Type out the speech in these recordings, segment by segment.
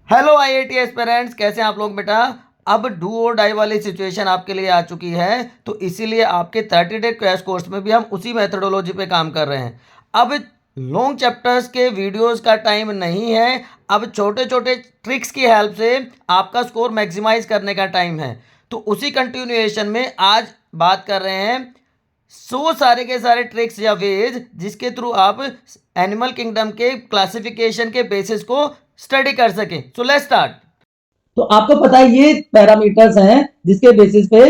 Hello IIT aspirants, कैसे हैं आप लोग बेटा। अब डू और डाई वाली सिचुएशन आपके लिए आ चुकी है, तो इसीलिए आपके 30 डे क्रैश कोर्स में भी हम उसी मेथडोलॉजी पे काम कर रहे हैं। अब लॉन्ग चैप्टर्स के वीडियोस का टाइम नहीं है, अब छोटे छोटे ट्रिक्स की हेल्प से आपका स्कोर मैक्सिमाइज करने का टाइम है। तो उसी कंटिन्यूएशन में आज बात कर रहे हैं 100 सारे के सारे ट्रिक्स या वेज जिसके थ्रू आप एनिमल किंगडम के क्लासिफिकेशन के बेसिस को स्टडी कर सकें। So let's start. तो आपको पता है ये पैरामीटर्स हैं जिसके बेसिस पे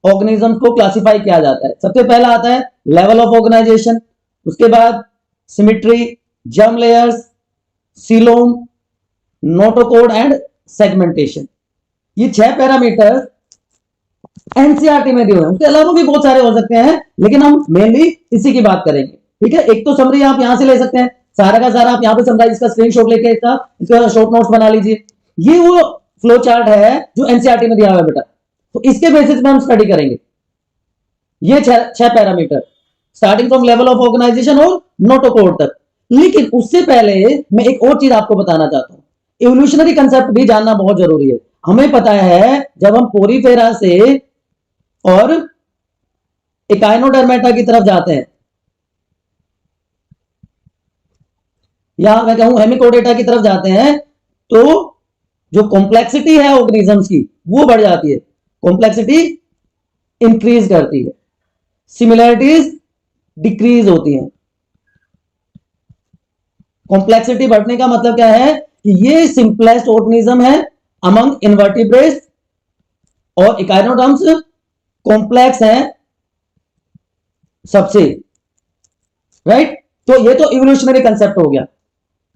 ऑर्गेनिज्म को क्लासिफाई किया जाता है। सबसे पहला आता है लेवल ऑफ ऑर्गेनाइजेशन, उसके बाद symmetry, germ layers, coelom, notochord and segmentation. ये 6 पैरामीटर एनसीईआरटी में दिए हुए हैं। उसके अलावा भी बहुत सारे हो सकते हैं, लेकिन हम मेनली इसी की बात करेंगे। ठीक है, एक तो समरी आप यहां से ले सकते हैं, सारा का सारा आप यहां पे समराइज इसका स्क्रीनशॉट लेके इसका शॉर्ट नोट्स बना लीजिए। ये वो फ्लो चार्ट है जो एनसीईआरटी में दिया हुआ है बेटा, तो इसके बेसिस पे हम स्टडी करेंगे। ये 6 parameter starting from level of organisation और नोटोकोड तक। लेकिन उससे पहले मैं एक और चीज आपको बताना चाहता हूं। इवोल्यूशनरी कंसेप्ट भी जानना बहुत जरूरी है। हमें पता है जब हम पोरीफेरा से और इकाइनोडर्मेटा की तरफ जाते हैं, या मैं कहूं हेमिकोडेटा की तरफ जाते हैं, तो जो कॉम्प्लेक्सिटी है ऑर्गेनिजम्स की वो बढ़ जाती है, कॉम्प्लेक्सिटी इंक्रीज करती है, सिमिलैरिटीज डिक्रीज होती है। कॉम्प्लेक्सिटी बढ़ने का मतलब क्या है कि ये सिंपलेस्ट ऑर्गेनिज्म है अमंग इनवर्टिब्रेट्स और इकाइनोडर्म्स कॉम्प्लेक्स हैं सबसे, राइट। तो ये तो इवोल्यूशनरी कंसेप्ट हो गया।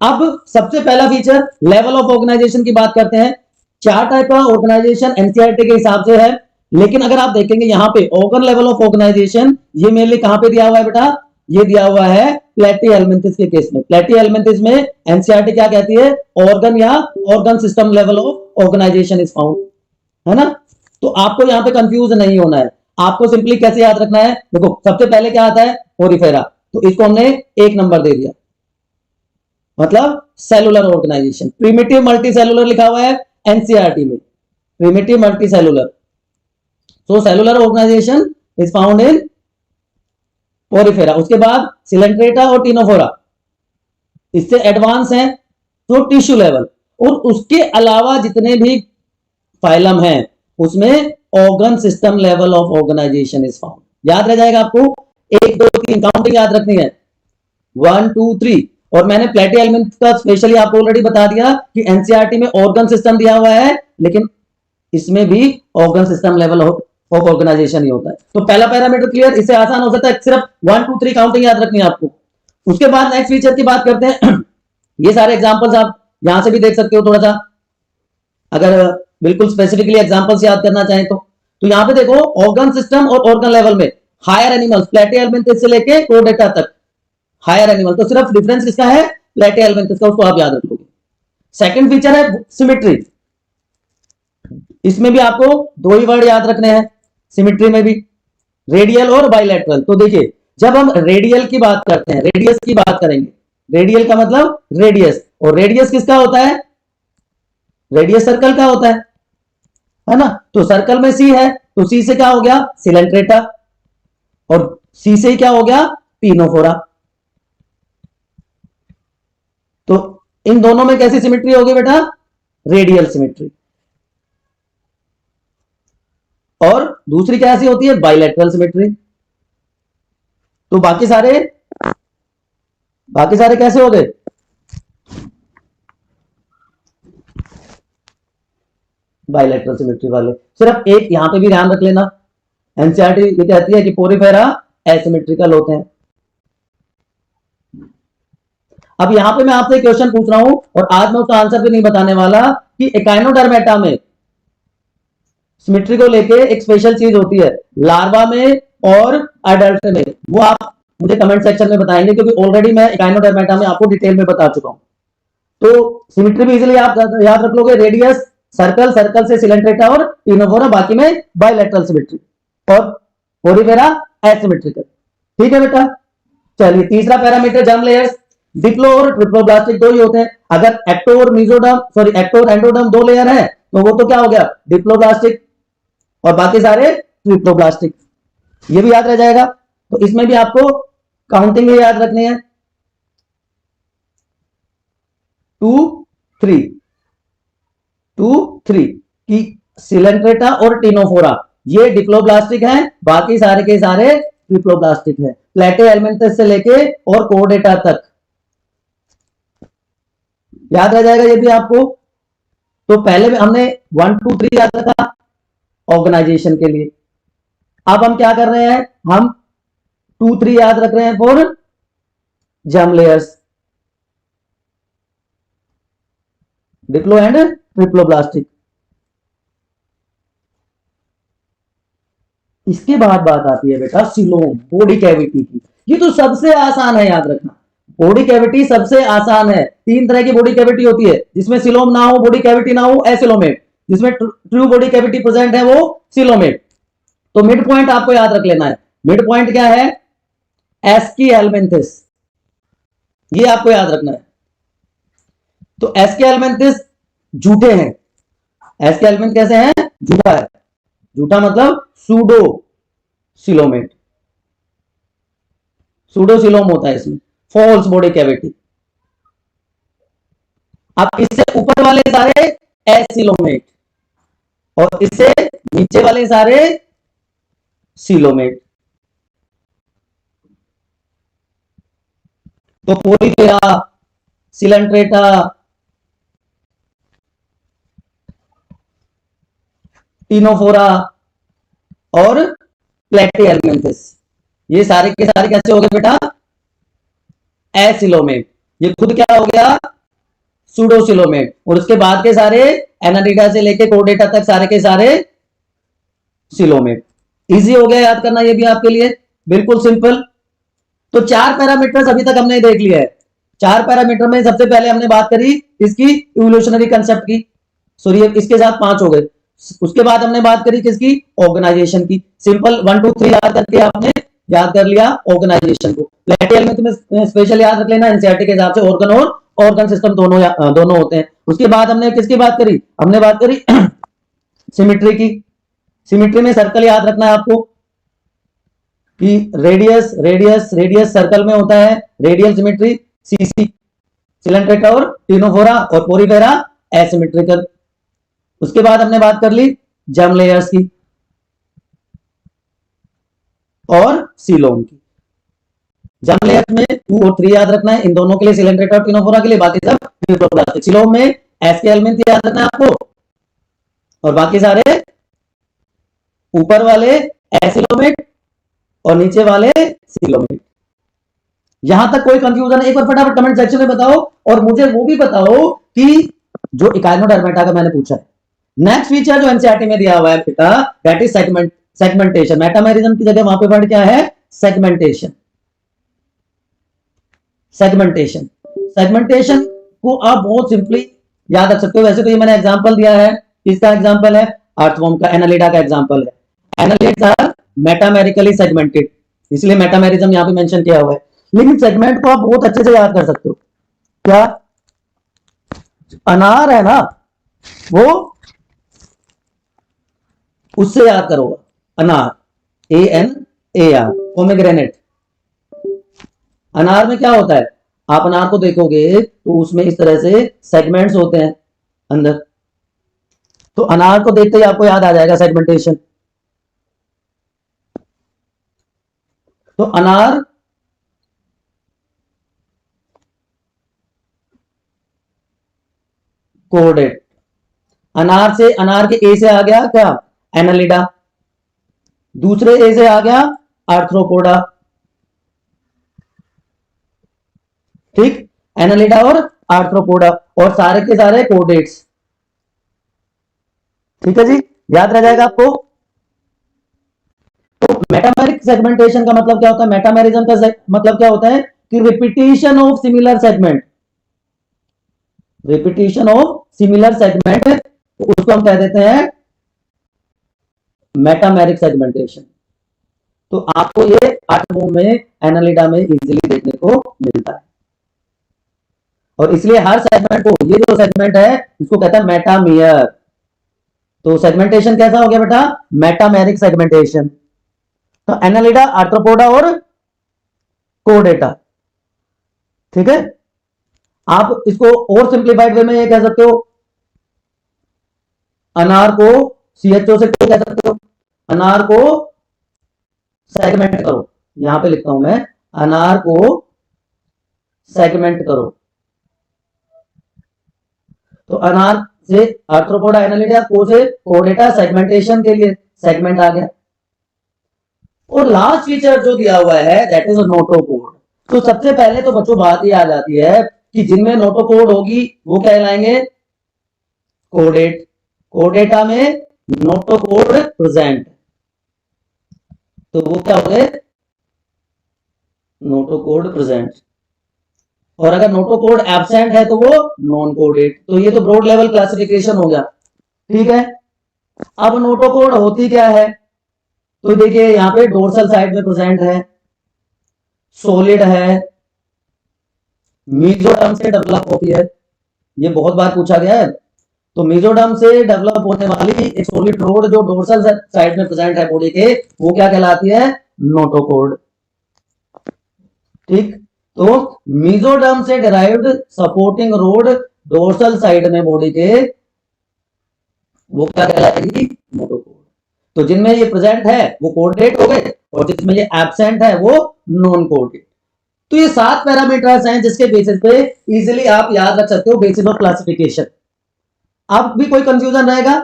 अब सबसे पहला फीचर लेवल ऑफ ऑर्गेनाइजेशन की बात करते हैं। 4 टाइप का ऑर्गेनाइजेशन एनसीईआरटी के हिसाब से है, लेकिन अगर आप देखेंगे यहां पे ऑर्गन लेवल ऑफ ऑर्गेनाइजेशन ये मेनली कहां पे दिया हुआ है बेटा, ये दिया हुआ है प्लेटी-हेल्मिंथिस के केस में। प्लेटी-हेल्मिंथिस में एनसीईआरटी क्या कहती है, ऑर्गन या organ system level of organisation is found, है ना। तो आपको यहां पे कंफ्यूज नहीं होना है, आपको सिंपली कैसे याद रखना है। देखो सबसे पहले क्या आता है, पोरीफेरा, तो इसको हमने 1 नंबर दे दिया, मतलब cellular organisation. Primitive multi cellular लिखा हुआ है एनसीईआरटी में, primitive multi cellular. So cellular organisation is found in Porifera. उसके बाद सिलेंट्रेटा और टिनोफोरा, इससे एडवांस है तो टिश्यू लेवल। और उसके अलावा जितने भी फाइलम हैं उसमें organ system level of organisation is found. याद रह जाएगा आपको, 1 2 3 काउंटिंग याद रखनी है, 1 2 3। और मैंने प्लेटी-हेल्मिंथिस का स्पेशली आपको ऑलरेडी बता दिया कि एनसीईआरटी में ऑर्गन सिस्टम दिया हुआ है, लेकिन इसमें भी organ system level of organization ही होता है। तो पहला पैरामीटर क्लियर, इससे आसान हो सकता है, सिर्फ 1 2 3 काउंटिंग याद रखनी है आपको। उसके बाद नेक्स्ट फीचर की बात करते हैं। ये सारे एग्जांपल्स आप यहां से भी देख सकते हो, थोड़ा सा अगर बिल्कुल स्पेसिफिकली एग्जांपल्स याद करना चाहें तो यहां पे देखो ऑर्गन सिस्टम और ऑर्गन लेवल में हायर एनिमल्स प्लेटी-हेल्मिंथिस से लेके कोडेटा तक हायर एनिमल, तो सिर्फ डिफरेंस किसका है, प्लेटी-हेल्मिंथिस का, उसको आप याद रख लोगे। सेकंड फीचर है सिमेट्री। इसमें भी आपको 2 ही वर्ड याद रखने हैं सिमेट्री में भी, रेडियल और बाइलेटरल। तो देखिए जब हम रेडियल की बात करते हैं, रेडियस की बात करेंगे, रेडियल का मतलब रेडियस, और रेडियस किसका होता है, रेडियस सर्कल का होता है ना। तो सर्कल में सी है, तो सी से क्या हो गया, सिलेंट्रेटा, और सी से क्या हो गया, टिनोफोरा। तो इन दोनों में कैसी सिमेट्री होगी बेटा, रेडियल सिमेट्री। और दूसरी कैसी होती है, बाइलेटरल सिमेट्री। तो बाकी सारे कैसे हो गए, बाइलेटरल सिमेट्री वाले। सिर्फ एक यहां पे भी ध्यान रख लेना, एनसीईआरटी ये कहती है कि पोरीफेरा एसिमेट्रिकल होते हैं। अब यहां पे मैं आपसे क्वेश्चन पूछ रहा हूं, और आज मैं उसका आंसर भी नहीं बताने वाला, कि इकाइनोडर्मेटा में सिमेट्री को लेके एक स्पेशल चीज होती है, लार्वा में और एडल्ट में, वो आप मुझे कमेंट सेक्शन में बताएंगे, क्योंकि ऑलरेडी मैं इकाइनोडर्मेटा में आपको डिटेल में बता चुका हूं। तो सिमेट्री भी इजीली आप याद रख लोगे, रेडियस सर्कल, सर्कल से सिलेंट्रेटा और टिनोफोरा, बाकी में बाइलेटरल सिमेट्री, और पोरीफेरा एसिमेट्रिकल। ठीक है बेटा, चलिए तीसरा पैरामीटर जर्म लेयर्स। डिप्लो और ट्रिप्लोब्लास्टिक दो ही होते हैं। अगर एक्टो और एक्टो और एंडोडर्म दो लेयर है तो वो तो क्या हो गया, डिप्लोब्लास्टिक, और बाकी सारे ट्रिप्लोब्लास्टिक। ये भी याद रह जाएगा। तो इसमें भी आपको काउंटिंग याद रखनी है, 2 3 2 3 की सिलेंट्रेटा और टिनोफोरा ये डिप्लोब्लास्टिक हैं, बाकी सारे के सारे ट्रिप्लोब्लास्टिक है। प्लेटे एलिमेंटस से लेके और कोर्डेटा तक याद रह जाएगा ये भी आपको। तो पहले में हमने 1 2 3 याद रखा ऑर्गेनाइजेशन के लिए। अब हम क्या कर रहे हैं, हम 2 3 याद रख रहे हैं for germ layers, Diplo and triploblastic. इसके बाद बात आती है बेटा सिलोम, बॉडी कैविटी की। ये तो सबसे आसान है याद रखना, बॉडी कैविटी सबसे आसान है। 3 तरह की बॉडी कैविटी होती है, जिसमें सिलोम ना हो, बॉडी कैविटी ना हो, एसिलोमेट। जिसमें ट्रू बॉडी कैविटी प्रेजेंट है वो सिलोमेट। तो मिड पॉइंट आपको याद रख लेना है। मिड पॉइंट क्या है, एस्की एल्मेंथिस, ये आपको याद रखना है। तो एस्की एल्मेंथिस झूठे हैं। एस्की एल्मेंथ कैसे हैं, झूठा है। झूठा मतलब सूडो सिलोमेट, सूडो सिलोम होता है इसमें, फॉल्स बॉडी कैविटी। अब इससे ऊपर वाले सारे एसिलोमेट और इससे नीचे वाले सारे सिलोमेट। तो पोलिफेरा, सिलेंट्रेटा, टिनोफोरा और प्लेटिहेल्मिन्थस, ये सारे के सारे कैसे हो गए बेटा, एसिलोमेट। ये खुद क्या हो गया, सूडोसिलोमेट। और उसके बाद के सारे एनालिडा से लेके कोर्डेटा तक सारे के सारे सिलोमेट। इजी हो गया याद करना ये भी आपके लिए, बिल्कुल सिंपल। तो 4 पैरामीटर्स अभी तक हमने देख लिया है। 4 पैरामीटर में सबसे पहले हमने बात करी इसकी इवोल्यूशनरी कंसेप्ट की, सॉरी इसके साथ 5 हो गए। उसके बाद हमने बात करी किसकी, ऑर्गेनाइजेशन की। सिंपल 1 2 3 याद करके आपने याद कर लिया ऑर्गेनाइजेशन को। प्लेटियल में तुम्हें स्पेशल याद रख लेना, एनसीईआरटी के हिसाब से ऑर्गन और ऑर्गन सिस्टम दोनों होते हैं। उसके बाद हमने किसकी बात करी, हमने बात करी सिमिट्री की। सिमिट्री में सर्कल याद रखना है आपको कि रेडियस रेडियस रेडियस सर्कल में होता है, रेडियल सिमिट्री सीसी, सिलेंट्रेटा और टिनोफोरा और पोरीफेरा एसिमेट्रिकल। उसके बाद हमने बात कर ली जर्म लेयर्स की और सीलोम की। जर्म लेयर्स में 2 और 3 याद रखना है, इन दोनों के लिए, सिलेंट्रेटा और टिनोफोरा के लिए, बाकी सब ट्रिप्लोप्लास्टिक। सीलोम में एस्की एलिमेंट याद रखना है आपको और बाकी सारे ऊपर वाले एसिलोमेट और नीचे वाले सीलोमेट। यहां तक कोई कंफ्यूजन है, एक बार फटाफट कमेंट सेक्शन में बताओ। और मुझे वो भी बताओ कि जो इकाइनोडर्मेटा का मैंने पूछा है, नेक्स्ट फीचर जो एनसीईआरटी में दिया हुआ है बेटा, दैट इज सेगमेंटेशन। मेटामेरिज्म की जगह वहां पे वर्ड क्या है, सेगमेंटेशन। सेगमेंटेशन सेगमेंटेशन को आप बहुत सिंपली याद रख सकते हो। वैसे तो ये मैंने एग्जांपल दिया है, इसका एग्जांपल है अर्थवॉर्म का, एनालिडा का एग्जांपल है। एनालिड्स आर मेटामेरिकली सेगमेंटेड, इसलिए मेटामेरिज्म यहां पे मेंशन किया हुआ है। लेकिन सेगमेंट को आप बहुत अच्छे से याद कर सकते हो। क्या, अनार है ना, वो उससे याद करो, अनार, ANAR, पोमेग्रेनेट। अनार में क्या होता है, आप अनार को देखोगे तो उसमें इस तरह से सेगमेंट्स होते हैं अंदर। तो अनार को देखते ही आपको याद आ जाएगा सेगमेंटेशन। तो अनार कोर्डेट, अनार से, अनार के ए से आ गया क्या, एनालिडा, दूसरे ए से आ गया आर्थ्रोपोडा, ठीक, एनालिडा और आर्थ्रोपोडा, और सारे के सारे कोर्डेट्स। ठीक है जी, याद रह जाएगा आपको। तो मेटामेरिक सेगमेंटेशन का मतलब क्या होता है, मेटामेरिज्म का मतलब क्या होता है कि repetition of similar segment, repetition of similar segment, तो उसको हम कह देते हैं मेटामेरिक सेगमेंटेशन। तो आपको ये आर्थ्रोपोडा में, एनालिडा में इजीली देखने को मिलता है। और इसलिए हर सेगमेंट को, ये जो सेगमेंट है इसको कहता है मेटामियर। तो सेगमेंटेशन कैसा हो गया बेटा? Metameric segmentation. तो एनालिडा, आर्थ्रोपोडा और कोडेटा। ठीक है, आप इसको और सिंप्लीफाइड वे में ये कह सकते हो, अनार को CHO से कह सकते हो, अनार को सेगमेंट करो। यहां पे लिखता हूं मैं, अनार को सेगमेंट करो। तो अनार से आर्थ्रोपोडा, एनालिडा, को से कोडेटा, सेगमेंटेशन के लिए सेगमेंट आ गया। और लास्ट फीचर जो दिया हुआ है दैट इज नोटोकोड। तो सबसे पहले तो बच्चों बात ही आ जाती है कि जिनमें नोटोकोड होगी वो कहलाएंगे कोडेट। कोडेटा में नोटोकोड प्रेजेंट, तो वो क्या हो गए? Notochord present. और अगर नोटोकोड एब्सेंट है तो वो नॉन कोडेट। तो ये तो ब्रॉड लेवल क्लासिफिकेशन हो गया। ठीक है, अब नोटोकोड होती क्या है? तो देखिए यहां पे डोर्सल साइड में प्रेजेंट है, सॉलिड है, मीजोडर्म से डेवलप होती है, ये बहुत बार पूछा गया है। तो मीजोडर्म से डेवलप होने वाली एक सॉलिड रोड जो डोर्सल साइड में प्रेजेंट है बॉडी के, वो क्या कहलाती है? नोटोकोड। ठीक, तो मीजोडर्म से derived supporting road dorsal side में बॉडी के, वो क्या कहलाएगी? नोटोकोड। तो जिनमें ये प्रेजेंट है वो कोडेट हो गए, और जिसमें ये एब्सेंट है वो नॉन कोडेट। तो ये 7 पैरामीटर्स हैं जिसके बेसिस पे इजीली आप याद रख सकते हो बेसिस ऑफ क्लासिफिकेशन। अब भी कोई कंफ्यूजन रहेगा?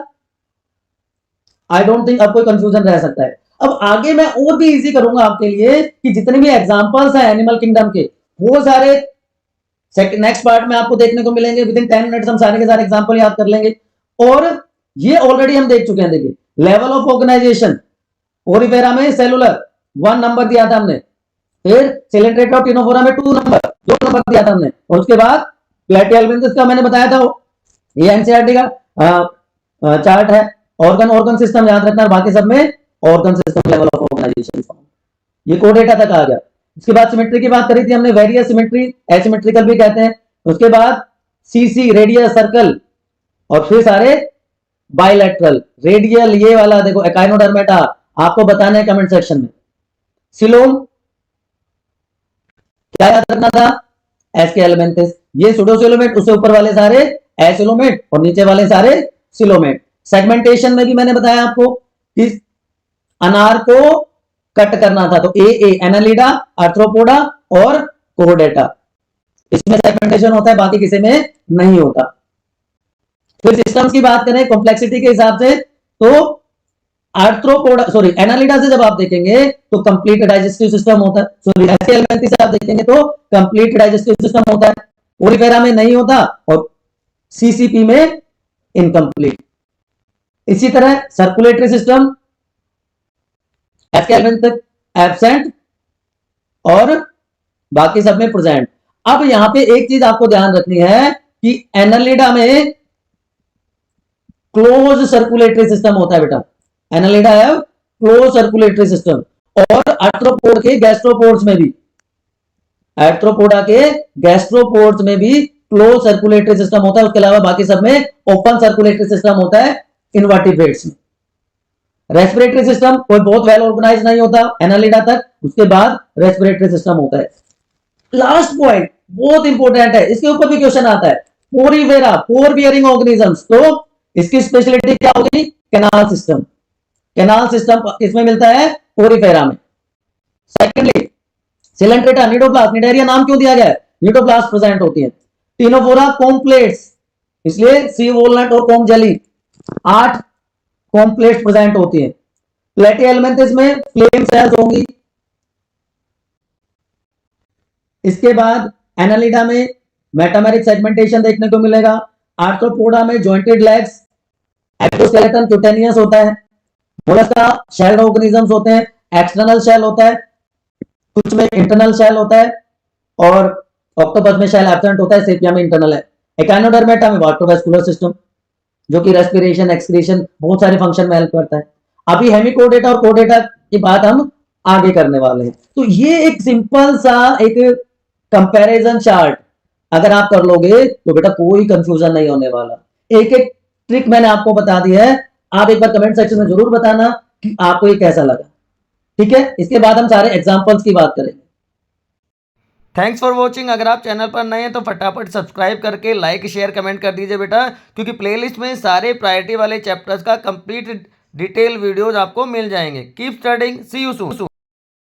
आई डोंट थिंक अब कोई कंफ्यूजन रह सकता है। अब आगे मैं और भी इजी करूंगा आपके लिए कि जितने भी एग्जांपल्स हैं एनिमल किंगडम के, वो सारे नेक्स्ट पार्ट में आपको देखने को मिलेंगे। विद इन 10 मिनट्स हम सारे के सारे एग्जांपल याद कर लेंगे। और ये ऑलरेडी हम देख चुके हैं। देखिए लेवल ऑफ ऑर्गेनाइजेशन, ओरिफेरा में सेलुलर 1 नंबर दिया था हमने, फिर सिलेंट्रेटा और टिनोफोरा में 2 नंबर 2 नंबर दिया था हमने, और उसके बाद प्लेटियलमेंथिस का मैंने बताया था, ये एनसीईआरटी का चार्ट है। ऑर्गन सिस्टम याद रखना, बाकी सब में organ system level of organisation, ये कोडेटा तक आ गया। इसके बाद सिमेट्री की बात करी थी हमने, वेरियस सिमेट्री, एसिमेट्रिकल भी कहते हैं। उसके बाद सीसी, रेडियस, सर्कल, और फिर सारे बायलैटरल, रेडियल, ये वाला देखो एकाइनोडर्मेटा, आपको बताना है कमेंट सेक्शन में। सिलोम क्या याद रखना था? एस्केलेमेंथिस, ये सुडोसिलोमेट, उससे ऊपर वाले सारे एसिलोमेट और नीचे वाले सारे सिलोमेट। सेगमेंटेशन में भी मैंने बताया आपको कि अनार को कट करना था, तो ए एनालिडा, आर्थ्रोपोडा और कोडेटा, इसमें सेगमेंटेशन होता है, बाकी किसी में नहीं होता। फिर सिस्टम्स की बात करें कॉम्प्लेक्सिटी के हिसाब से, तो आर्थ्रोपोडा सॉरी एनालिडा से जब आप देखेंगे तो कंप्लीट डाइजेस्टिव सिस्टम होता है, सॉरी एस्केलेमेंथिस से आप देखेंगे तो कंप्लीट डाइजेस्टिव सिस्टम होता है, ओरिफेरा में नहीं होता, और सीसीपी में इनकम्प्लीट। इसी तरह सर्कुलेटरी सिस्टम, एस्केलेमेंथिस एब्सेंट और बाकी सब में प्रेजेंट। अब यहां पे एक चीज आपको ध्यान रखनी है कि एनालिडा में क्लोज सर्कुलेटरी सिस्टम होता है बेटा, एनालिडा है क्लोज सर्कुलेटरी सिस्टम, और आर्थ्रोपोड के गैस्ट्रोपोड्स में भी, आर्थ्रोपोडा के गैस्ट्रोपोड्स में भी क्लोज सर्कुलेटरी सिस्टम होता है। उसके अलावा बाकी सब में ओपन सर्कुलेटरी सिस्टम होता है इनवर्टिब्रेट्स में। रेस्पिरेटरी सिस्टम कोई बहुत वेल ऑर्गेनाइज नहीं होता एनालिडा तक, उसके बाद रेस्पिरेटरी सिस्टम होता है। लास्ट पॉइंट बहुत इंपॉर्टेंट है, इसके ऊपर भी क्वेश्चन आता है, पोरीवेरा, पोर बियरिंग ऑर्गेनिजम्स, तो इसकी स्पेशलिटी क्या होगी? Canal system. कैनाल सिस्टम इसमें मिलता है पोरीफेरा में। सेकेंडली सिलेंट्रेटा, निडोप्लास्ट, निडेरिया नाम क्यों दिया गया है? निडोप्लास्ट प्रेजेंट होती है। टिनोफोरा कॉम्प्लेट्स, इसलिए सी वॉलनट और कॉम जेली, 8 कॉम्प्लेट्स प्रेजेंट होती है। प्लेटियलमेंथिस में फ्लेम सेल्स होंगी। इसके बाद एनालिडा में मेटामेरिक सेगमेंटेशन देखने को मिलेगा। आर्थ्रोपोडा में जॉइंटेड लेग्स, एक्टोस्केलेटन क्यूटेनियस होता है। मोलस्का शेल्ड ऑर्गेनिजम्स होते हैं, एक्सटर्नल शेल होता है, कुछ में इंटरनल शेल होता है, और ऑक्टोपस में शेल एब्सेंट होता है, सेपिया में इंटरनल है। एकाइनोडर्मेटा में वास्कुलर सिस्टम, जो कि रेस्पिरेशन, एक्सक्रीशन, बहुत सारे फंक्शन में हेल्प करता है। अभी हेमिकोडेटा और कोडेटा की बात हम आगे करने वाले हैं। तो ये एक सिंपल सा एक कंपैरिजन चार्ट अगर आप कर लोगे तो बेटा कोई कंफ्यूजन नहीं होने वाला। एक एक ट्रिक मैंने आपको बता दी है, आप एक बार कमेंट सेक्शन में जरूर बताना कि आपको ये कैसा लगा। ठीक है, इसके बाद हम सारे एग्जांपल्स की बात करेंगे। Thanks for watching. अगर आप चैनल पर नए हैं तो फटाफट सब्सक्राइब करके लाइक शेयर कमेंट कर दीजिए बेटा, क्योंकि प्लेलिस्ट में सारे प्रायोरिटी वाले चैप्टर्स का कंप्लीट डिटेल वीडियोज आपको मिल जाएंगे। Keep studying, see you soon.